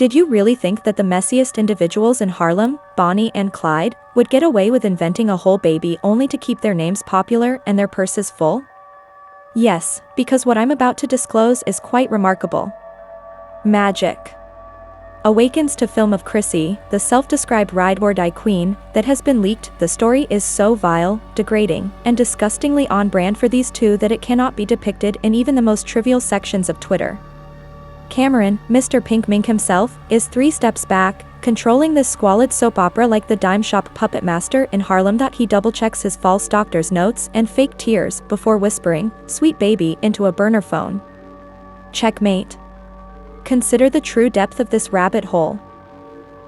Did you really think that the messiest individuals in Harlem, Bonnie and Clyde, would get away with inventing a whole baby only to keep their names popular and their purses full? Yes, because what I'm about to disclose is quite remarkable. Magic awakens to film of Chrissy, the self-described ride-or-die queen, that has been leaked. The story is so vile, degrading, and disgustingly on brand for these two that it cannot be depicted in even the most trivial sections of Twitter. Camron, Mr. Pink Mink himself, is 3 steps back, controlling this squalid soap opera like the dime shop puppet master in Harlem. He double-checks his false doctor's notes and fake tears before whispering, "Sweet baby," into a burner phone. Checkmate. Consider the true depth of this rabbit hole.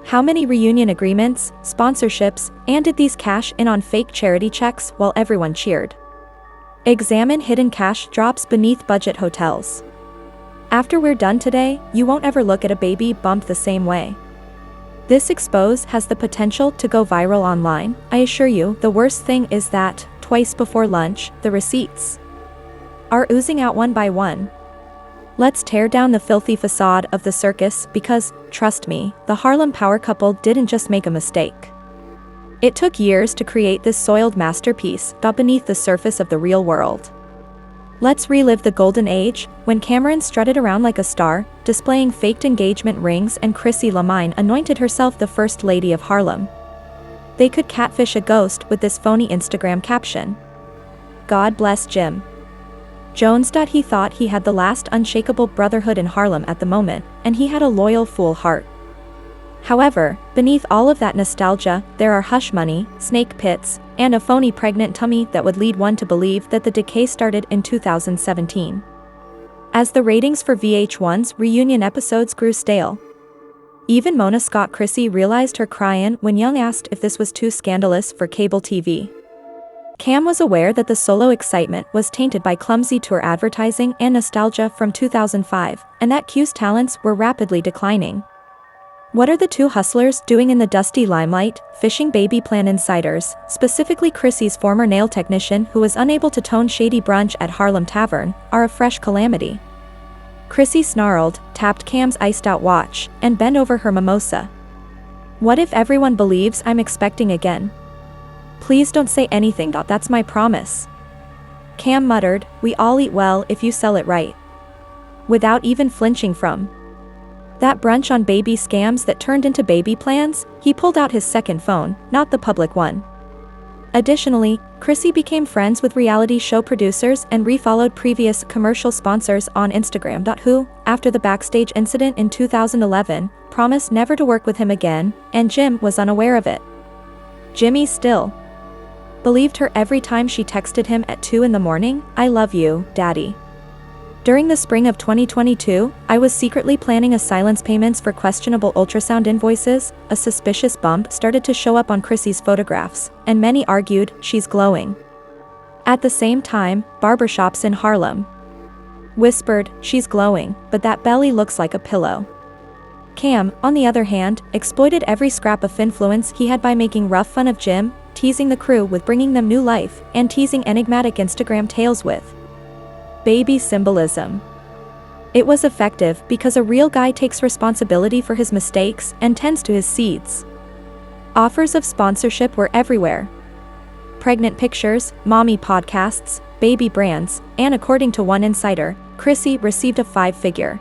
How many reunion agreements, sponsorships, and did these cash in on fake charity checks while everyone cheered? Examine hidden cash drops beneath budget hotels. After we're done today, you won't ever look at a baby bump the same way. This expose has the potential to go viral online. I assure you, the worst thing is that, twice before lunch, the receipts are oozing out one by one. Let's tear down the filthy facade of the circus because, trust me, the Harlem power couple didn't just make a mistake. It took years to create this soiled masterpiece beneath the surface of the real world. Let's relive the golden age, when Camron strutted around like a star, displaying faked engagement rings, and Chrissy Lampkin anointed herself the First Lady of Harlem. They could catfish a ghost with this phony Instagram caption. God bless Jim Jones. He thought he had the last unshakable brotherhood in Harlem at the moment, and he had a loyal fool heart. However, beneath all of that nostalgia, there are hush money, snake pits, and a phony pregnant tummy that would lead one to believe that the decay started in 2017. As the ratings for VH1's reunion episodes grew stale, even Mona Scott Chrissy realized her crying when Young asked if this was too scandalous for cable TV. Cam was aware that the solo excitement was tainted by clumsy tour advertising and nostalgia from 2005, and that Q's talents were rapidly declining. What are the two hustlers doing in the dusty limelight? Fishing baby plan insiders, specifically Chrissy's former nail technician who was unable to tone shady brunch at Harlem Tavern, are a fresh calamity. Chrissy snarled, tapped Cam's iced-out watch, and bent over her mimosa. What if everyone believes I'm expecting again? Please don't say anything. That's my promise. Cam muttered, "We all eat well if you sell it right." Without even flinching from that brunch on baby scams that turned into baby plans, he pulled out his second phone, not the public one. Additionally, Chrissy became friends with reality show producers and refollowed previous commercial sponsors on Instagram. Who, after the backstage incident in 2011, promised never to work with him again, and Jim was unaware of it. Jimmy still believed her every time she texted him at 2 in the morning, "I love you, Daddy." During the spring of 2022, I was secretly planning a silence payments for questionable ultrasound invoices. A suspicious bump started to show up on Chrissy's photographs, and many argued she's glowing. At the same time, barbershops in Harlem whispered, "She's glowing, but that belly looks like a pillow." Cam, on the other hand, exploited every scrap of influence he had by making rough fun of Jim, teasing the crew with bringing them new life, and teasing enigmatic Instagram tales with baby symbolism. It was effective because a real guy takes responsibility for his mistakes and tends to his seeds. Offers of sponsorship were everywhere. Pregnant pictures, mommy podcasts, baby brands, and according to one insider, Chrissy received a 5-figure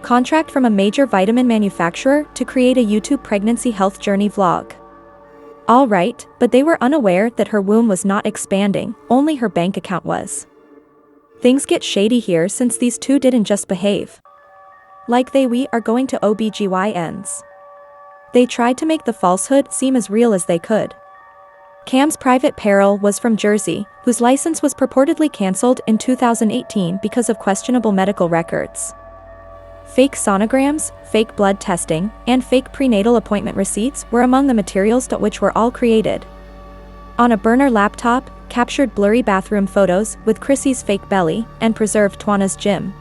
contract from a major vitamin manufacturer to create a YouTube pregnancy health journey vlog. All right, but they were unaware that her womb was not expanding, only her bank account was. Things get shady here since these two didn't just behave like we are going to OBGYNs. They tried to make the falsehood seem as real as they could. Cam's private peril was from Jersey, whose license was purportedly cancelled in 2018 because of questionable medical records. Fake sonograms, fake blood testing, and fake prenatal appointment receipts were among the materials which were all created on a burner laptop, captured blurry bathroom photos with Chrissy's fake belly, and preserved Tawna's gym.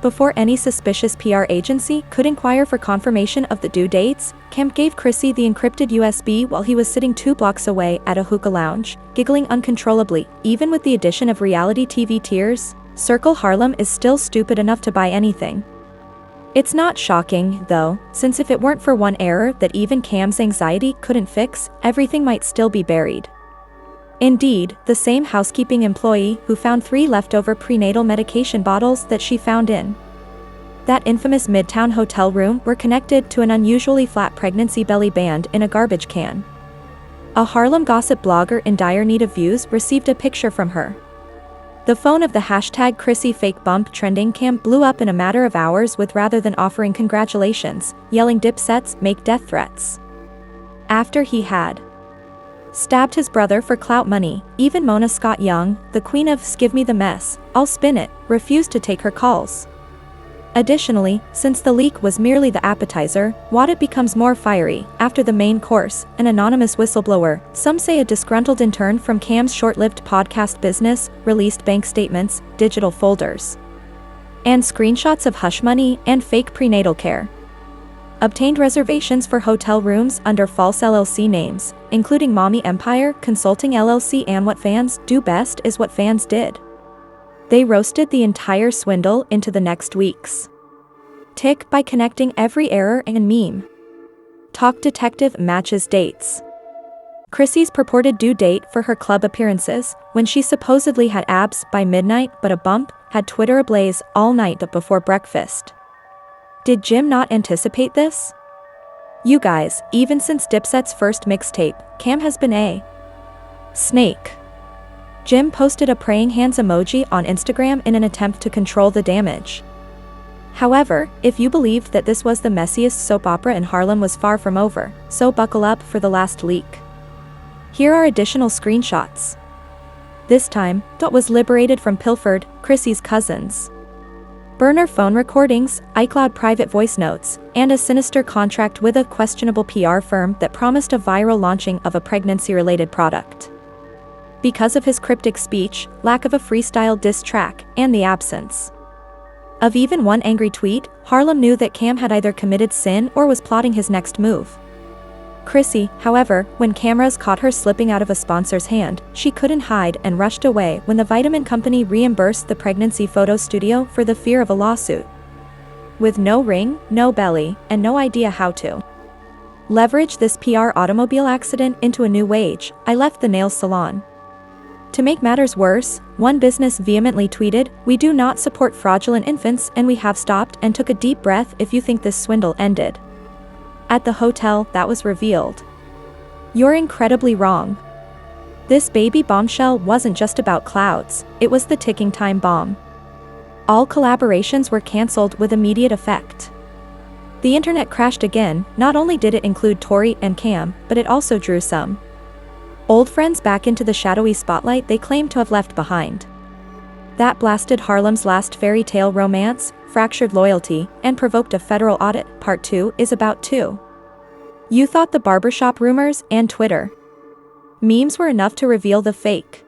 Before any suspicious PR agency could inquire for confirmation of the due dates, Cam gave Chrissy the encrypted USB while he was sitting 2 blocks away at a hookah lounge, giggling uncontrollably. Even with the addition of reality TV tiers, Circle Harlem is still stupid enough to buy anything. It's not shocking, though, since if it weren't for one error that even Cam's anxiety couldn't fix, everything might still be buried. Indeed, the same housekeeping employee who found 3 leftover prenatal medication bottles that she found in that infamous Midtown hotel room were connected to an unusually flat pregnancy belly band in a garbage can. A Harlem gossip blogger in dire need of views received a picture from her. The phone of the hashtag #ChrissyFakeBump trending cam blew up in a matter of hours with, rather than offering congratulations, yelling Dipset's make death threats. After he had stabbed his brother for clout money, even Mona Scott Young, the queen of "Give me the mess, I'll spin it," refused to take her calls. Additionally, since the leak was merely the appetizer, what becomes more fiery, after the main course, an anonymous whistleblower, some say a disgruntled intern from Cam's short-lived podcast business, released bank statements, digital folders, and screenshots of hush money and fake prenatal care. Obtained reservations for hotel rooms under false LLC names, including Mommy Empire Consulting LLC, and what fans do best is what fans did. They roasted the entire swindle into the next weeks tick by connecting every error and meme. Talk detective matches dates. Chrissy's purported due date for her club appearances, when she supposedly had abs by midnight but a bump, had Twitter ablaze all night before breakfast. Did Jim not anticipate this? You guys, even since Dipset's first mixtape, Cam has been a snake. Jim posted a praying hands emoji on Instagram in an attempt to control the damage. However, if you believed that this was the messiest soap opera in Harlem was far from over, so buckle up for the last leak. Here are additional screenshots. This time, Dot was liberated from pilfered, Chrissy's cousins. Burner phone recordings, iCloud private voice notes, and a sinister contract with a questionable PR firm that promised a viral launching of a pregnancy-related product. Because of his cryptic speech, lack of a freestyle diss track, and the absence of even one angry tweet, Harlem knew that Cam had either committed sin or was plotting his next move. Chrissy, however, when cameras caught her slipping out of a sponsor's hand, she couldn't hide and rushed away when the vitamin company reimbursed the pregnancy photo studio for the fear of a lawsuit. With no ring, no belly, and no idea how to leverage this PR automobile accident into a new wage, I left the nail salon. To make matters worse, one business vehemently tweeted, "We do not support fraudulent infants and we have stopped and took a deep breath if you think this swindle ended at the hotel that was revealed. You're incredibly wrong. This baby bombshell wasn't just about clouds, it was the ticking time bomb." All collaborations were cancelled with immediate effect. The internet crashed again. Not only did it include Tori and Cam, but it also drew some old friends back into the shadowy spotlight they claimed to have left behind. That blasted Harlem's last fairy tale romance, fractured loyalty, and provoked a federal audit. Part 2 is about too. You thought the barbershop rumors and Twitter memes were enough to reveal the fake.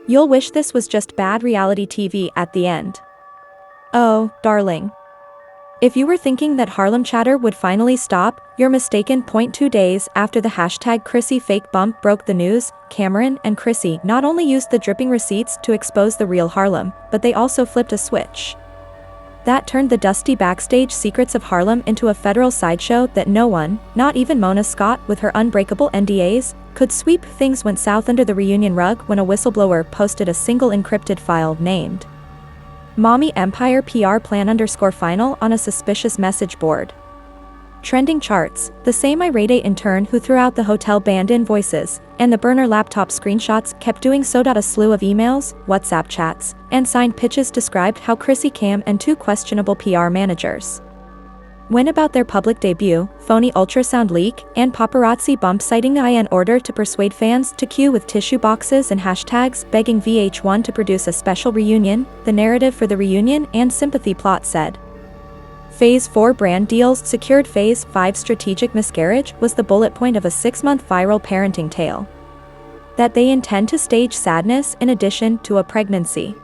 You'll wish this was just bad reality TV at the end. Oh, darling. If you were thinking that Harlem chatter would finally stop, you're mistaken. 2 days after the hashtag #ChrissyFakeBump broke the news, Camron and Chrissy not only used the dripping receipts to expose the real Harlem, but they also flipped a switch that turned the dusty backstage secrets of Harlem into a federal sideshow that no one, not even Mona Scott with her unbreakable NDAs, could sweep. Things went south under the reunion rug when a whistleblower posted a single encrypted file named Mommy Empire PR Plan _final on a suspicious message board. Trending charts, the same irate intern who threw out the hotel band invoices, and the burner laptop screenshots kept doing so. A slew of emails, WhatsApp chats, and signed pitches described how Chrissy, Cam, and 2 questionable PR managers went about their public debut, phony ultrasound leak, and paparazzi bump sighting in order to persuade fans to queue with tissue boxes and hashtags begging VH1 to produce a special reunion. The narrative for the reunion and sympathy plot said Phase 4 brand deals secured. Phase 5 strategic miscarriage was the bullet point of a 6-month viral parenting tale that they intend to stage sadness in addition to a pregnancy.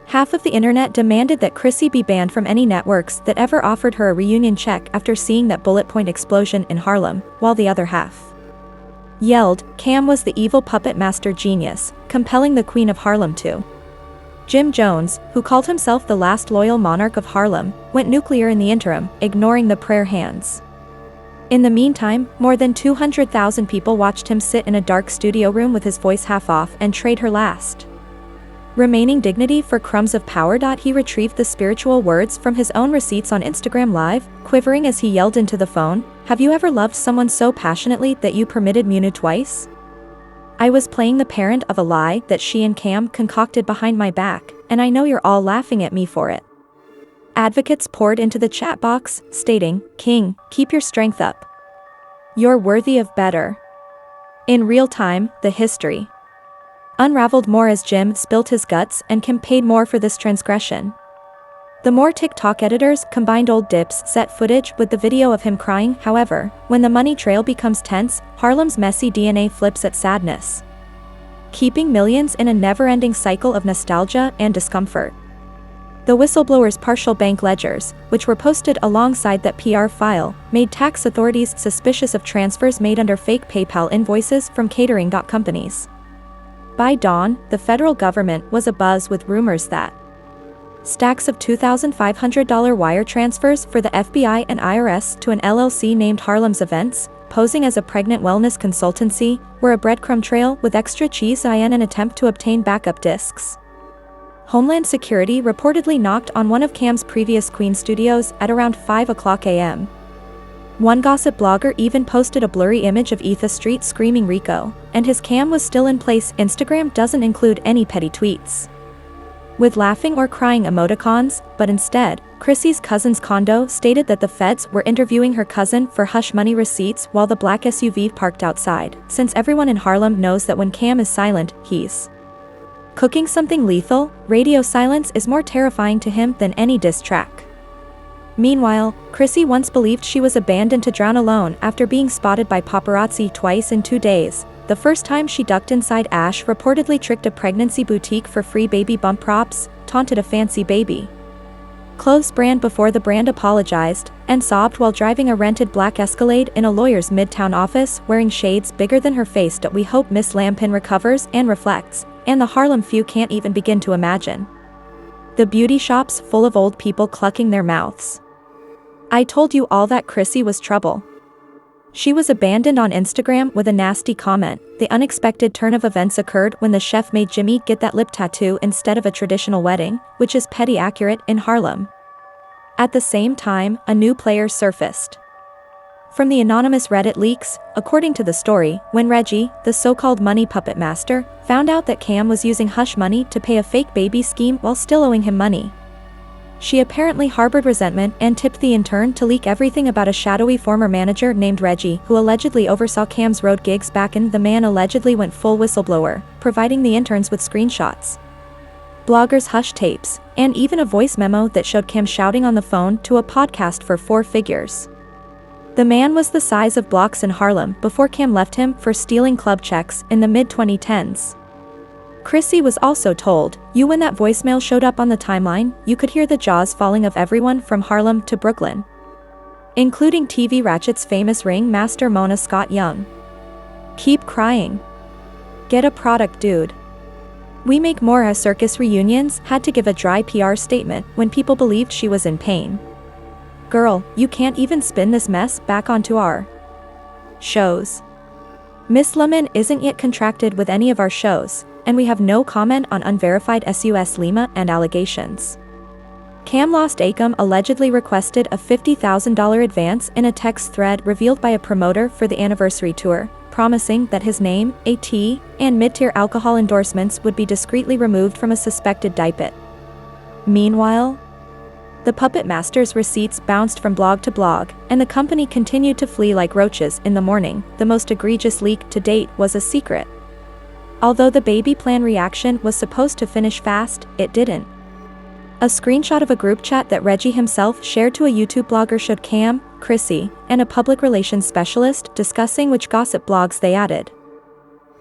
Half of the internet demanded that Chrissy be banned from any networks that ever offered her a reunion check after seeing that bullet point explosion in Harlem, while the other half yelled, Cam was the evil puppet master genius, compelling the Queen of Harlem to Jim Jones, who called himself the last loyal monarch of Harlem, went nuclear in the interim, ignoring the prayer hands. In the meantime, more than 200,000 people watched him sit in a dark studio room with his voice half off and trade her last remaining dignity for crumbs of power. He retrieved the spiritual words from his own receipts on Instagram Live, quivering as he yelled into the phone, "Have you ever loved someone so passionately that you permitted Munu twice? I was playing the parent of a lie that she and Cam concocted behind my back, and I know you're all laughing at me for it." Advocates poured into the chat box, stating, "King, keep your strength up. You're worthy of better." In real time, the history unraveled more as Jim spilt his guts and Kim paid more for this transgression. The more TikTok editors combined old Dipset footage with the video of him crying. However, when the money trail becomes tense, Harlem's messy DNA flips at sadness, keeping millions in a never-ending cycle of nostalgia and discomfort. The whistleblower's partial bank ledgers, which were posted alongside that PR file, made tax authorities suspicious of transfers made under fake PayPal invoices from catering companies. By dawn, the federal government was abuzz with rumors that stacks of $2,500 wire transfers for the FBI and IRS to an LLC named Harlem's Events, posing as a pregnant wellness consultancy, were a breadcrumb trail with extra cheese in an attempt to obtain backup discs. Homeland Security reportedly knocked on one of Cam's previous Queen studios at around 5 a.m. One gossip blogger even posted a blurry image of Etha Street screaming Rico, and his Cam was still in place. Instagram doesn't include any petty tweets with laughing or crying emoticons, but instead, Chrissy's cousin's condo stated that the feds were interviewing her cousin for hush money receipts while the black SUV parked outside, since everyone in Harlem knows that when Cam is silent, he's cooking something lethal. Radio silence is more terrifying to him than any diss track. Meanwhile, Chrissy once believed she was abandoned to drown alone after being spotted by paparazzi twice in 2 days. The first time she ducked inside Ash reportedly tricked a pregnancy boutique for free baby bump props, taunted a fancy baby clothes brand before the brand apologized, and sobbed while driving a rented black Escalade in a lawyer's midtown office wearing shades bigger than her face. We hope Miss Lampkin recovers and reflects, and the Harlem few can't even begin to imagine the beauty shops full of old people clucking their mouths. I told you all that Chrissy was trouble. She was abandoned on Instagram with a nasty comment. The unexpected turn of events occurred when the chef made Jimmy get that lip tattoo instead of a traditional wedding, which is petty accurate in Harlem. At the same time, a new player surfaced from the anonymous Reddit leaks. According to the story, when Reggie, the so-called money puppet master, found out that Cam was using hush money to pay a fake baby scheme while still owing him money, she apparently harbored resentment and tipped the intern to leak everything about a shadowy former manager named Reggie who allegedly oversaw Cam's road gigs back in. The man allegedly went full whistleblower, providing the interns with screenshots, bloggers' hush tapes, and even a voice memo that showed Cam shouting on the phone to a podcast for 4 figures. The man was the size of blocks in Harlem before Cam left him for stealing club checks in the mid-2010s. Chrissy was also told, when that voicemail showed up on the timeline, you could hear the jaws falling of everyone from Harlem to Brooklyn, including TV Ratchet's famous ring master Mona Scott Young. Keep crying. Get a product, dude. We make more. As circus reunions had to give a dry PR statement when people believed she was in pain. Girl, you can't even spin this mess back onto our shows. Miss Lemon isn't yet contracted with any of our shows, and we have no comment on unverified SUS Lima and allegations. Cam Lost Acom allegedly requested a $50,000 advance in a text thread revealed by a promoter for the anniversary tour, promising that his name, AT, and mid-tier alcohol endorsements would be discreetly removed from a suspected dipet. Meanwhile, the puppet master's receipts bounced from blog to blog, and the company continued to flee like roaches in the morning. The most egregious leak to date was a secret. Although the baby plan reaction was supposed to finish fast, it didn't. A screenshot of a group chat that Reggie himself shared to a YouTube blogger showed Cam, Chrissy, and a public relations specialist discussing which gossip blogs they added.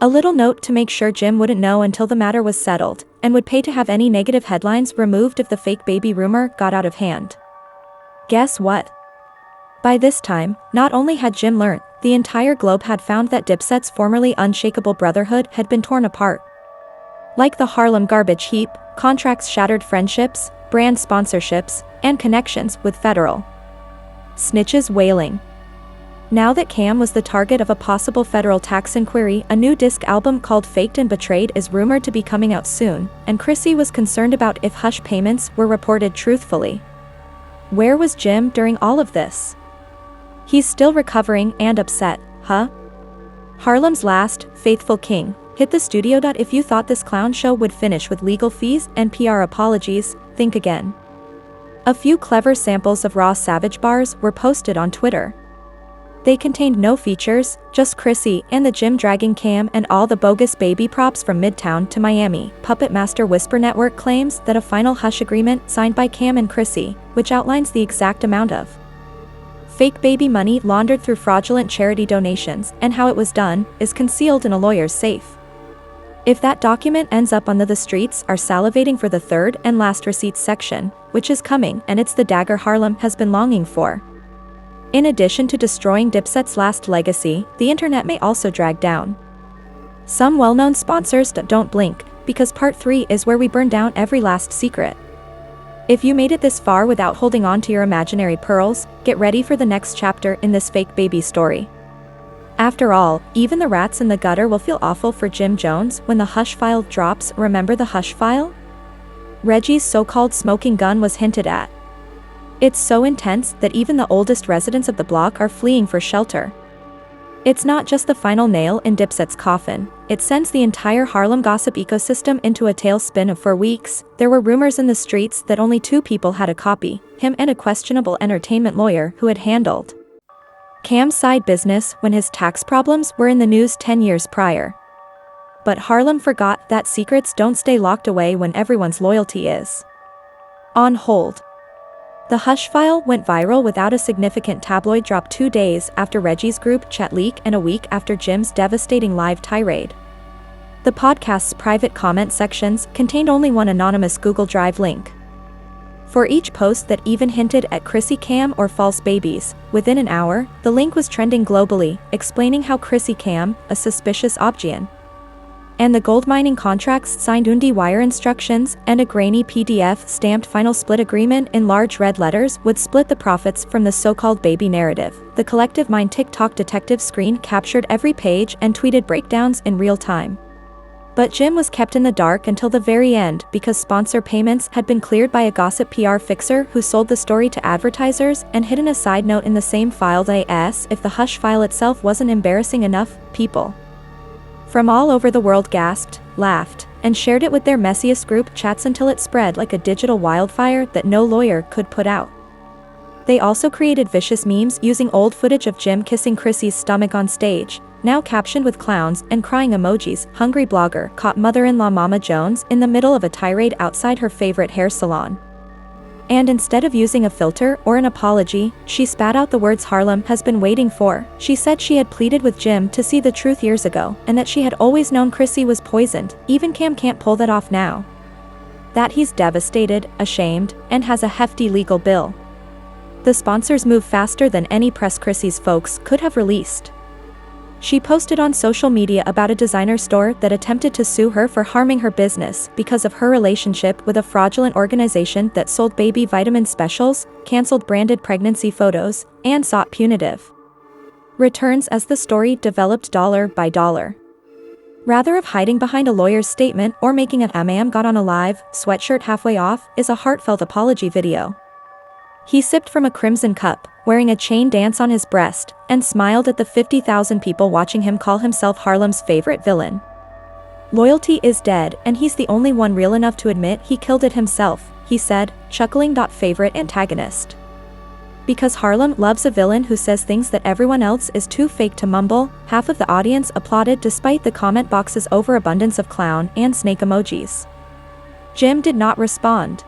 A little note to make sure Jim wouldn't know until the matter was settled, and would pay to have any negative headlines removed if the fake baby rumor got out of hand. Guess what? By this time, not only had Jim learnt, the entire globe had found that Dipset's formerly unshakable brotherhood had been torn apart. Like the Harlem garbage heap, contracts shattered friendships, brand sponsorships, and connections with federal snitches wailing. Now that Cam was the target of a possible federal tax inquiry, a new disc album called Faked and Betrayed is rumored to be coming out soon, and Chrissy was concerned about if hush payments were reported truthfully. Where was Jim during all of this? He's still recovering and upset, huh? Harlem's last, faithful king, hit the studio. If you thought this clown show would finish with legal fees and PR apologies, think again. A few clever samples of raw Savage bars were posted on Twitter. They contained no features, just Chrissy and the Jim dragging Cam and all the bogus baby props from Midtown to Miami. Puppet Master Whisper Network claims that a final hush agreement signed by Cam and Chrissy, which outlines the exact amount of fake baby money laundered through fraudulent charity donations and how it was done, is concealed in a lawyer's safe. If that document ends up on the streets are salivating for the third and last receipts section, which is coming, and it's the dagger Harlem has been longing for. In addition to destroying Dipset's last legacy, the internet may also drag down some well-known sponsors that don't blink, because part 3 is where we burn down every last secret. If you made it this far without holding on to your imaginary pearls, get ready for the next chapter in this fake baby story. After all, even the rats in the gutter will feel awful for Jim Jones when the hush file drops. Remember the hush file? Reggie's so-called smoking gun was hinted at. It's so intense that even the oldest residents of the block are fleeing for shelter. It's not just the final nail in Dipset's coffin, it sends the entire Harlem gossip ecosystem into a tailspin. For weeks, there were rumors in the streets that only 2 people had a copy, him and a questionable entertainment lawyer who had handled Cam's side business when his tax problems were in the news 10 years prior. But Harlem forgot that secrets don't stay locked away when everyone's loyalty is on hold. The hush file went viral without a significant tabloid drop 2 days after Reggie's group chat leak and a week after Jim's devastating live tirade. The podcast's private comment sections contained only one anonymous Google Drive link. For each post that even hinted at Chrissy Cam or false babies, within an hour, the link was trending globally, explaining how Chrissy Cam, a suspicious Obgian, and the gold mining contracts signed Undi wire instructions and a grainy PDF stamped final split agreement in large red letters would split the profits from the so-called baby narrative. The collective mind TikTok detective screen captured every page and tweeted breakdowns in real time. But Jim was kept in the dark until the very end because sponsor payments had been cleared by a gossip PR fixer who sold the story to advertisers and hidden a side note in the same file. If the hush file itself wasn't embarrassing enough, people from all over the world gasped, laughed, and shared it with their messiest group chats until it spread like a digital wildfire that no lawyer could put out. They also created vicious memes using old footage of Jim kissing Chrissy's stomach on stage, now captioned with clowns and crying emojis. Hungry blogger caught mother-in-law Mama Jones in the middle of a tirade outside her favorite hair salon. And instead of using a filter or an apology, she spat out the words Harlem has been waiting for. She said she had pleaded with Jim to see the truth years ago, and that she had always known Chrissy was poisoned. Even Cam can't pull that off now. That he's devastated, ashamed, and has a hefty legal bill. The sponsors move faster than any press Chrissy's folks could have released. She posted on social media about a designer store that attempted to sue her for harming her business because of her relationship with a fraudulent organization that sold baby vitamin specials, canceled branded pregnancy photos, and sought punitive returns as the story developed dollar by dollar. Rather of hiding behind a lawyer's statement or making an "Am got on a live" sweatshirt halfway off is a heartfelt apology video. He sipped from a crimson cup, wearing a chain dance on his breast, and smiled at the 50,000 people watching him call himself Harlem's favorite villain. Loyalty is dead, and he's the only one real enough to admit he killed it himself, he said, chuckling. Favorite antagonist. Because Harlem loves a villain who says things that everyone else is too fake to mumble. Half of the audience applauded despite the comment box's overabundance of clown and snake emojis. Jim did not respond.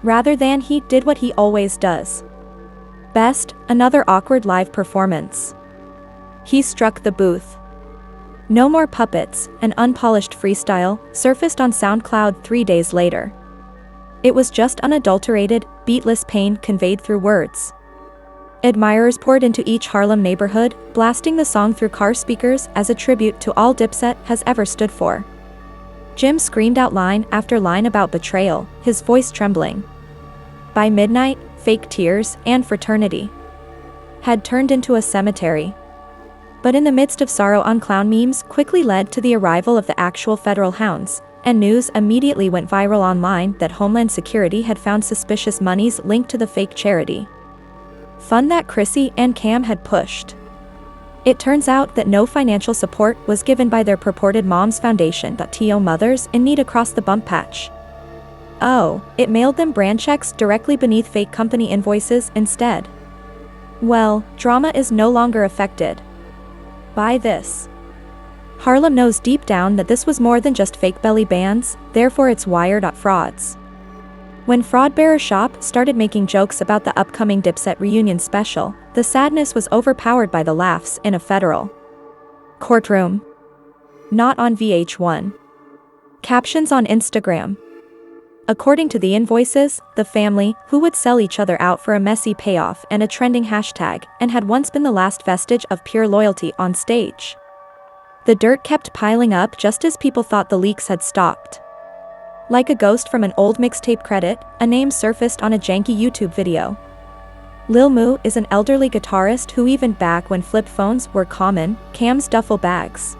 Rather than he did what he always does best, another awkward live performance. He struck the booth. No More Puppets, an unpolished freestyle, surfaced on SoundCloud 3 days later. It was just unadulterated, beatless pain conveyed through words. Admirers poured into each Harlem neighborhood, blasting the song through car speakers as a tribute to all Dipset has ever stood for. Jim screamed out line after line about betrayal, his voice trembling. By midnight, fake tears and fraternity had turned into a cemetery. But in the midst of sorrow on clown memes quickly led to the arrival of the actual federal hounds, and news immediately went viral online that Homeland Security had found suspicious monies linked to the fake charity fund that Chrissy and Cam had pushed. It turns out that no financial support was given by their purported Moms Foundation to mothers in need across the bump patch. Oh, it mailed them brand checks directly beneath fake company invoices instead. Well, drama is no longer affected by this. Harlem knows deep down that this was more than just fake belly bands, therefore it's wired at frauds. When Fraudbearer Shop started making jokes about the upcoming Dipset reunion special, the sadness was overpowered by the laughs in a federal courtroom. Not on VH1. Captions on Instagram. According to the invoices, the family, who would sell each other out for a messy payoff and a trending hashtag, and had once been the last vestige of pure loyalty on stage. The dirt kept piling up just as people thought the leaks had stopped. Like a ghost from an old mixtape credit, a name surfaced on a janky YouTube video. Lil Moo is an elderly guitarist who even back when flip phones were common, Cam's duffel bags.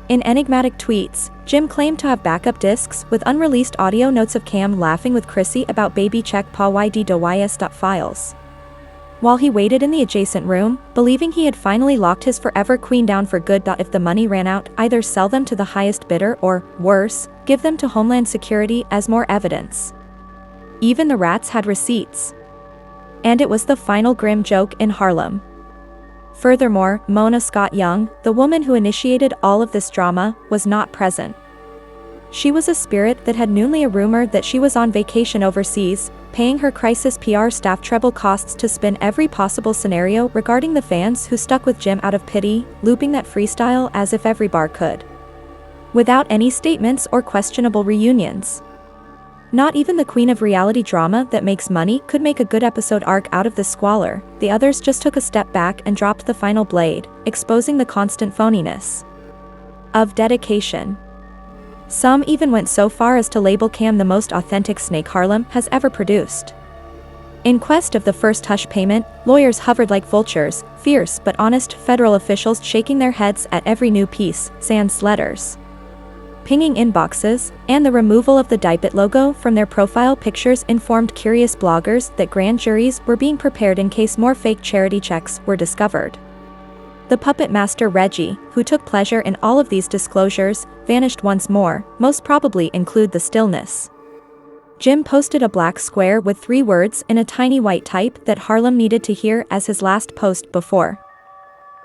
In enigmatic tweets, Jim claimed to have backup discs with unreleased audio notes of Cam laughing with Chrissy about baby check pa yd files. While he waited in the adjacent room, believing he had finally locked his forever queen down for good. If the money ran out, either sell them to the highest bidder or, worse, give them to Homeland Security as more evidence. Even the rats had receipts. And it was the final grim joke in Harlem. Furthermore, Mona Scott Young, the woman who initiated all of this drama, was not present. She was a spirit that had noonly a rumor that she was on vacation overseas, paying her crisis PR staff treble costs to spin every possible scenario regarding the fans who stuck with Jim out of pity, looping that freestyle as if every bar could. Without any statements or questionable reunions. Not even the queen of reality drama that makes money could make a good episode arc out of this squalor. The others just took a step back and dropped the final blade, exposing the constant phoniness of dedication. Some even went so far as to label Cam the most authentic snake Harlem has ever produced. In quest of the first hush payment, lawyers hovered like vultures, fierce but honest federal officials shaking their heads at every new piece, sans letters, pinging inboxes, and the removal of the Dipet logo from their profile pictures informed curious bloggers that grand juries were being prepared in case more fake charity checks were discovered. The puppet master Reggie, who took pleasure in all of these disclosures, vanished once more, most probably include the stillness. Jim posted a black square with 3 words in a tiny white type that Harlem needed to hear as his last post before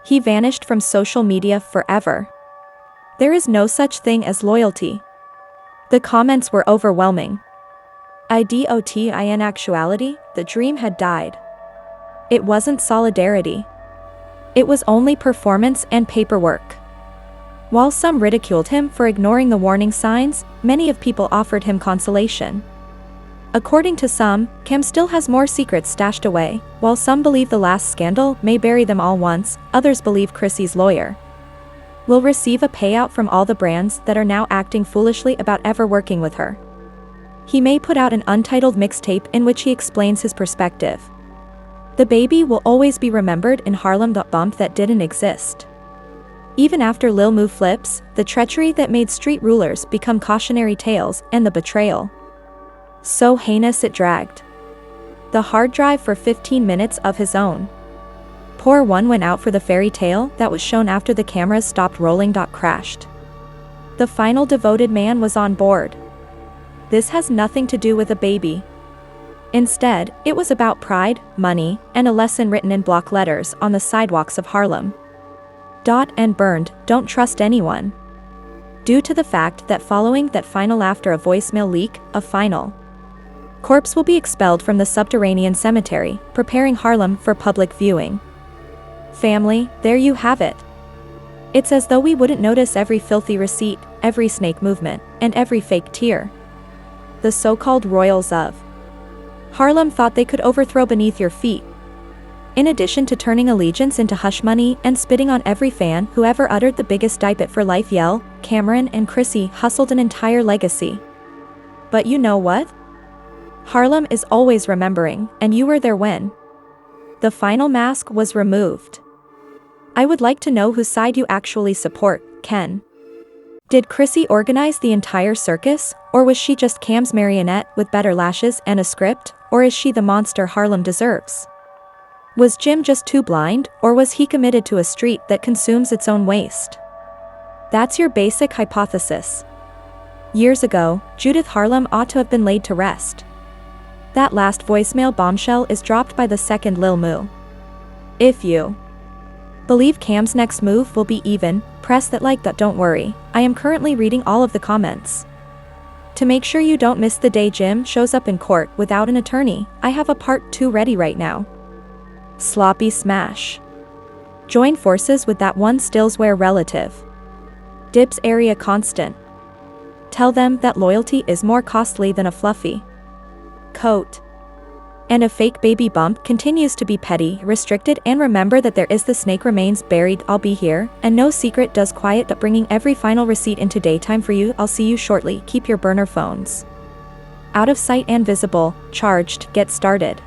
he vanished from social media forever. There is no such thing as loyalty. The comments were overwhelming. In actuality, the dream had died. It wasn't solidarity. It was only performance and paperwork. While some ridiculed him for ignoring the warning signs, many of people offered him consolation. According to some, Cam still has more secrets stashed away. While some believe the last scandal may bury them all once, others believe Chrissy's lawyer will receive a payout from all the brands that are now acting foolishly about ever working with her. He may put out an untitled mixtape in which he explains his perspective. The baby will always be remembered in Harlem. Bump that didn't exist. Even after Lil Moo flips, the treachery that made street rulers become cautionary tales, and the betrayal so heinous it dragged the hard drive for 15 minutes of his own. Pour one went out for the fairy tale that was shown after the cameras stopped rolling. Crashed. The final devoted man was on board. This has nothing to do with a baby. Instead, it was about pride, money, and a lesson written in block letters on the sidewalks of Harlem. And burned, don't trust anyone. Due to the fact that following that final after a voicemail leak, a final corpse will be expelled from the subterranean cemetery, preparing Harlem for public viewing. Family, there you have it. It's as though we wouldn't notice every filthy receipt, every snake movement, and every fake tear. The so-called royals of Harlem thought they could overthrow beneath your feet. In addition to turning allegiance into hush money and spitting on every fan who ever uttered the biggest "Dipe it for life" yell, Camron and Chrissy hustled an entire legacy. But you know what? Harlem is always remembering, and you were there when the final mask was removed. I would like to know whose side you actually support, Ken. Did Chrissy organize the entire circus, or was she just Cam's marionette with better lashes and a script, or is she the monster Harlem deserves? Was Jim just too blind, or was he committed to a street that consumes its own waste? That's your basic hypothesis. Years ago, Judith Harlem ought to have been laid to rest. That last voicemail bombshell is dropped by the second Lil Moo. If you believe Cam's next move will be even, press that like that. Don't worry, I am currently reading all of the comments. To make sure you don't miss the day Jim shows up in court without an attorney, I have a part 2 ready right now. Sloppy smash. Join forces with that one Stillswear relative. Dips area constant. Tell them that loyalty is more costly than a fluffy coat. And a fake baby bump continues to be petty, restricted, and remember that there is the snake remains buried. I'll be here, and no secret does quiet, but bringing every final receipt into daytime for you. I'll see you shortly. Keep your burner phones out of sight and visible. Charged. Get started.